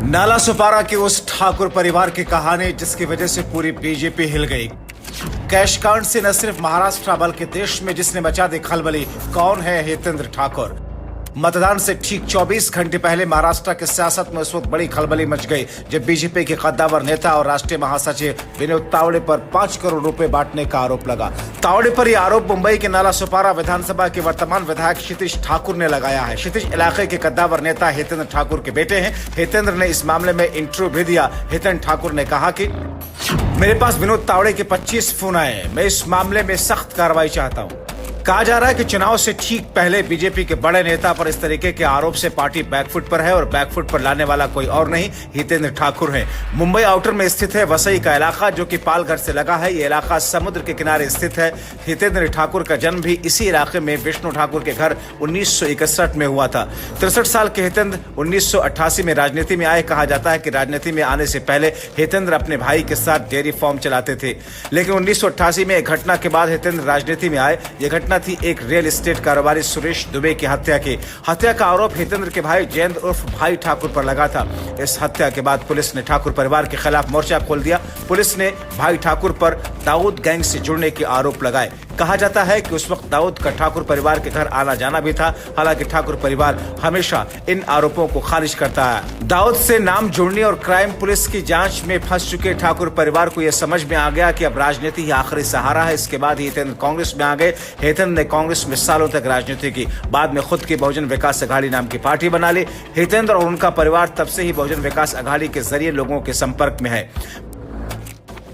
नाला सुपारा के उस ठाकुर परिवार की कहानी जिसकी वजह से पूरी बीजेपी हिल गई। कैश कांड से न सिर्फ महाराष्ट्र बल्कि देश में जिसने मचा दी खलबली, कौन है हितेंद्र ठाकुर। मतदान से ठीक 24 घंटे पहले महाराष्ट्र की सियासत में उस वक्त बड़ी खलबली मच गई जब बीजेपी के कद्दावर नेता और राष्ट्रीय महासचिव विनोद तावड़े पर 5 करोड़ रुपए बांटने का आरोप लगा। तावड़े पर यह आरोप मुंबई के नाला सुपारा विधानसभा के वर्तमान विधायक क्षितिज ठाकुर ने लगाया है। क्षितिज इलाके के कद्दावर नेता हितेंद्र ठाकुर के बेटे हैं। हितेंद्र ने इस मामले में इंटरव्यू भी दिया। हितेंद्र ठाकुर ने कहा कि मेरे पास विनोद तावड़े के 25 फोन आए। मैं इस मामले में सख्त कार्रवाई चाहता हूं। कहा जा रहा है कि चुनाव से ठीक पहले बीजेपी के बड़े नेता पर इस तरीके के आरोप से पार्टी बैकफुट पर है और बैकफुट पर लाने वाला कोई और नहीं, हितेंद्र ठाकुर है। मुंबई आउटर में स्थित है वसई का इलाका जो कि पालघर से लगा है। ये इलाका समुद्र के किनारे स्थित है। हितेंद्र ठाकुर का जन्म भी इसी इलाके में विष्णु ठाकुर के घर 1961 में हुआ था। 63 साल के हितेंद्र 1988 में राजनीति में आए। कहा जाता है कि राजनीति में आने से पहले हितेंद्र अपने भाई के साथ डेयरी फार्म चलाते थे, लेकिन 1988 में एक घटना के बाद हितेंद्र राजनीति में आए। यह घटना थी एक रियल एस्टेट कारोबारी सुरेश दुबे की हत्या की। हत्या का आरोप हितेंद्र के भाई जयेंद्र उर्फ भाई ठाकुर पर लगा था। इस हत्या के बाद पुलिस ने ठाकुर परिवार के खिलाफ मोर्चा खोल दिया। पुलिस ने भाई ठाकुर पर दाऊद गैंग से जुड़ने के आरोप लगाए। कहा जाता है कि उस वक्त दाऊद का ठाकुर परिवार के घर आना जाना भी था। हालांकि ठाकुर परिवार हमेशा इन आरोपों को खारिज करता है। दाऊद से नाम जुड़ने और क्राइम पुलिस की जांच में फंस चुके ठाकुर परिवार को यह समझ में आ गया कि अब राजनीति ही आखिरी सहारा है। इसके बाद हितेंद्र कांग्रेस में आ गए। हितेंद्र ने कांग्रेस में सालों तक राजनीति की। बाद में खुद की बहुजन विकास अघाड़ी नाम की पार्टी बना ली। हितेंद्र और उनका परिवार तब से ही बहुजन विकास अघाड़ी के जरिए लोगों के संपर्क में है।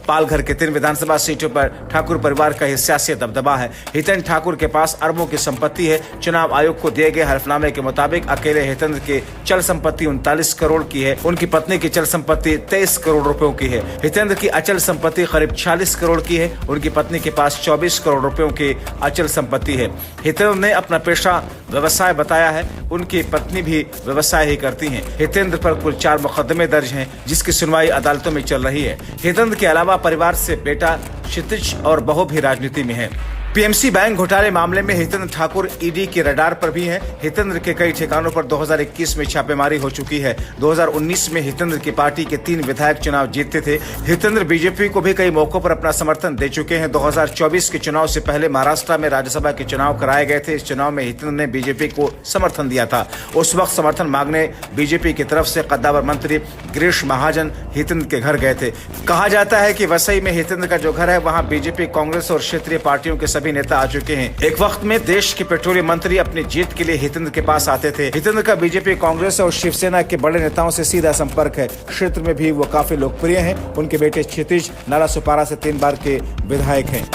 पालघर के 3 विधानसभा सीटों पर ठाकुर परिवार का सियासी दबदबा है। हितेंद्र ठाकुर के पास अरबों की संपत्ति है। चुनाव आयोग को दिए गए हलफनामे के मुताबिक अकेले हितेंद्र की चल संपत्ति 39 करोड़ की है। उनकी पत्नी की चल संपत्ति 23 करोड़ रुपयों की है। हितेंद्र की अचल संपत्ति करीब 40 करोड़ की है। उनकी पत्नी के पास 24 करोड़ रुपयों की अचल संपत्ति है। हितेंद्र ने अपना पेशा व्यवसाय बताया है। उनकी पत्नी भी व्यवसाय ही करती है। हितेंद्र पर कुल 4 मुकदमे दर्ज हैं जिसकी सुनवाई अदालतों में चल रही है। हितेंद्र के अलावा परिवार से बेटा क्षितिज और बहू भी राजनीति में है। पीएमसी बैंक घोटाले मामले में हितेंद्र ठाकुर ईडी के रडार पर भी हैं। हितेंद्र के कई ठिकानों पर 2021 में छापेमारी हो चुकी है। 2019 में हितेंद्र की पार्टी के 3 विधायक चुनाव जीतते थे। हितेंद्र बीजेपी को भी कई मौकों पर अपना समर्थन दे चुके हैं। 2024 के चुनाव से पहले महाराष्ट्र में राज्यसभा के चुनाव कराए गए थे। इस चुनाव में हितेंद्र ने बीजेपी को समर्थन दिया था। उस वक्त समर्थन मांगने बीजेपी की तरफ से कद्दावर मंत्री गिरीश महाजन हितेंद्र के घर गए थे। कहा जाता है कि वसई में हितेंद्र का जो घर है वहाँ बीजेपी, कांग्रेस और क्षेत्रीय पार्टियों के सभी नेता आ चुके हैं। एक वक्त में देश के पेट्रोलियम मंत्री अपनी जीत के लिए हितेंद्र के पास आते थे। हितेंद्र का बीजेपी, कांग्रेस और शिवसेना के बड़े नेताओं से सीधा संपर्क है। क्षेत्र में भी वो काफी लोकप्रिय हैं। उनके बेटे क्षितिज नाला सुपारा से 3 बार के विधायक हैं।